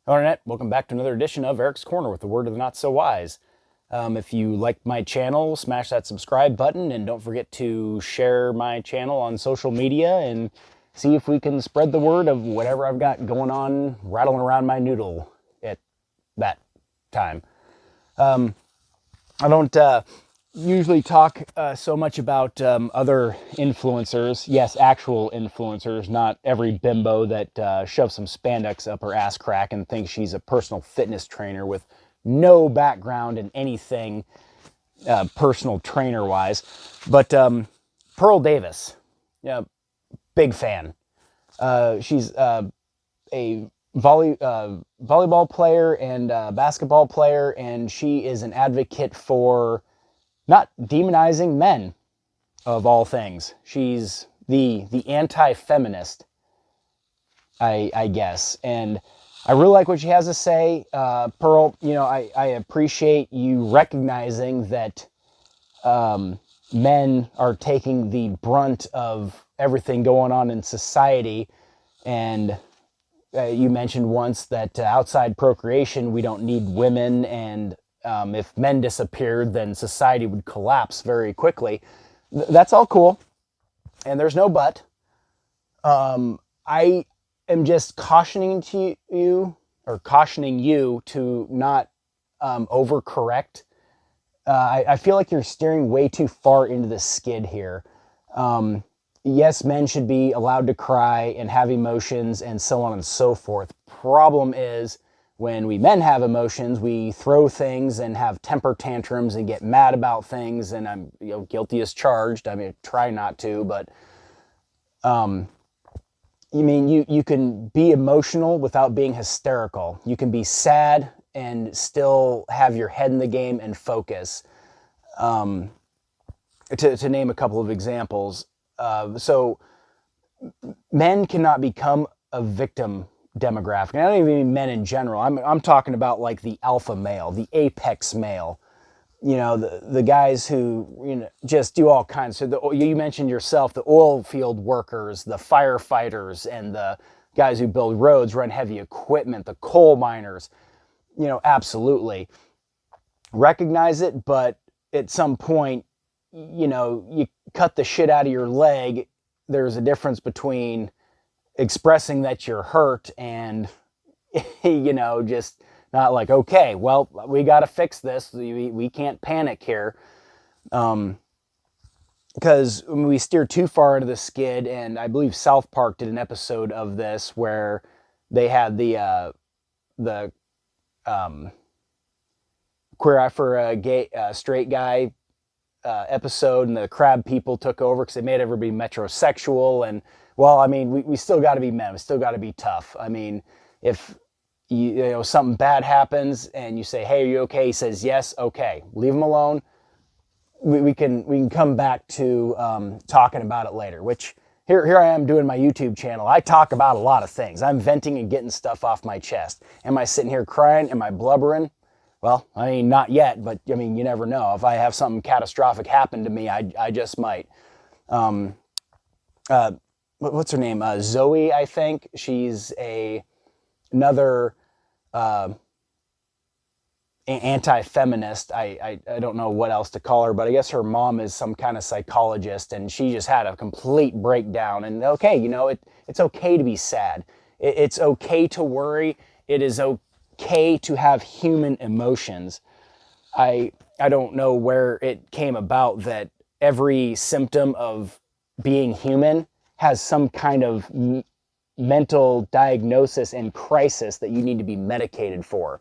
Hello, Internet. Welcome back to another edition of Eric's Corner with the word of the not so wise. If you like my channel, smash that subscribe button and don't forget to share my channel on social media and see if we can spread the word of whatever I've got going on rattling around my noodle at that time. I don't usually talk so much about other influencers. Yes, actual influencers, not every bimbo that shoves some spandex up her ass crack and thinks she's a personal fitness trainer with no background in anything personal trainer wise. But Pearl Davis, yeah, big fan. She's a volleyball player and basketball player, and she is an advocate for not demonizing men, of all things. She's the anti-feminist, I guess. And I really like what she has to say. Pearl, you know, I appreciate you recognizing that men are taking the brunt of everything going on in society. And you mentioned once that outside procreation, we don't need women, and if men disappeared, then society would collapse very quickly. That's all cool, and there's no but. I am just cautioning you to not overcorrect. I feel like you're steering way too far into the skid here. Yes, men should be allowed to cry and have emotions and so on and so forth. Problem is, when we men have emotions, we throw things and have temper tantrums and get mad about things, and I'm guilty as charged. I mean, try not to, but you can be emotional without being hysterical. You can be sad and still have your head in the game and focus. To name a couple of examples. So men cannot become a victim demographic. And I don't even mean men in general. I'm talking about like the alpha male, the apex male. You know, the guys who just do all kinds. So you mentioned yourself, the oil field workers, the firefighters, and the guys who build roads, run heavy equipment, the coal miners. Absolutely recognize it, but at some point, you cut the shit out of your leg. There's a difference between expressing that you're hurt and, just not like, okay, well, we got to fix this. We can't panic here. Because we steer too far into the skid, and I believe South Park did an episode of this where they had the queer eye for a gay, straight guy episode, and the crab people took over because they made everybody metrosexual. And well, I mean, we still got to be men. We still got to be tough. I mean, if something bad happens and you say, "Hey, are you okay?" He says, "Yes." Okay, leave him alone. We can come back to talking about it later. Which here I am doing my YouTube channel. I talk about a lot of things. I'm venting and getting stuff off my chest. Am I sitting here crying? Am I blubbering? Well, I mean, not yet, but I mean, you never know. If I have something catastrophic happen to me, I just might. What's her name? Zoe, I think. She's another anti-feminist. I don't know what else to call her, but I guess her mom is some kind of psychologist, and she just had a complete breakdown. And okay, it's okay to be sad. It's okay to worry. It is okay to have human emotions. I don't know where it came about that every symptom of being human has some kind of mental diagnosis and crisis that you need to be medicated for.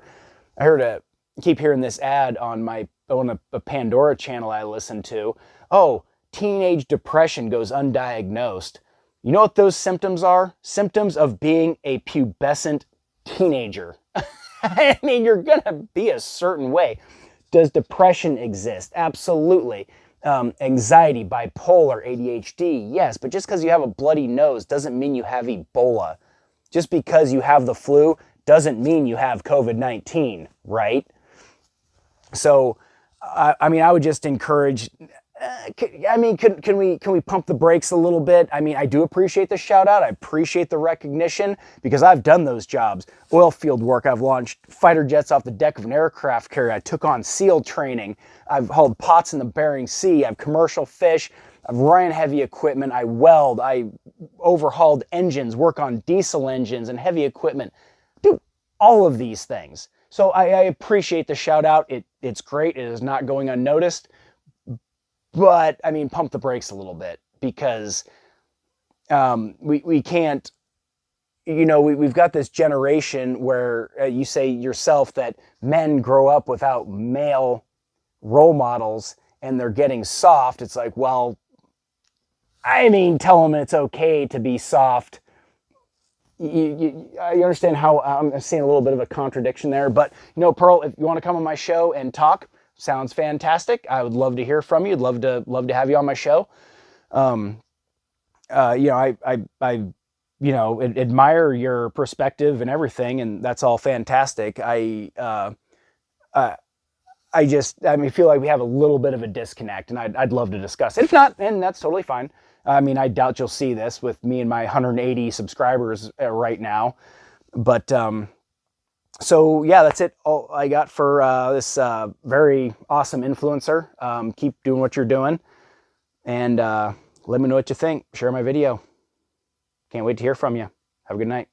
I keep hearing this ad on a Pandora channel I listen to. Oh, teenage depression goes undiagnosed. You know what those symptoms are? Symptoms of being a pubescent teenager. I mean, you're going to be a certain way. Does depression exist? Absolutely. Anxiety, bipolar, ADHD, yes. But just because you have a bloody nose doesn't mean you have Ebola. Just because you have the flu doesn't mean you have COVID-19, right? So, I mean, I would just encourage I mean, can we pump the brakes a little bit? I mean, I do appreciate the shout out. I appreciate the recognition because I've done those jobs. Oil field work. I've launched fighter jets off the deck of an aircraft carrier. I took on SEAL training. I've hauled pots in the Bering Sea. I've commercial fish. I've ran heavy equipment. I weld. I overhauled engines, work on diesel engines and heavy equipment. Do all of these things. So I appreciate the shout out. It's great. It is not going unnoticed. But I mean, pump the brakes a little bit because we can't, you know, we've got this generation where you say yourself that men grow up without male role models and they're getting soft. It's like, well, I mean, tell them it's okay to be soft. You understand how I'm seeing a little bit of a contradiction there, but you know, Pearl, if you want to come on my show and talk, sounds fantastic. I would love to hear from you. I'd love to have you on my show. You know, I you know, admire your perspective and everything, and that's all fantastic. I mean, feel like we have a little bit of a disconnect, and I'd love to discuss it. If not, and that's totally fine. I mean, I doubt you'll see this with me and my 180 subscribers right now, but so yeah, that's it. All I got for this very awesome influencer. Keep doing what you're doing, and let me know what you think. Share my video. Can't wait to hear from you. Have a good night.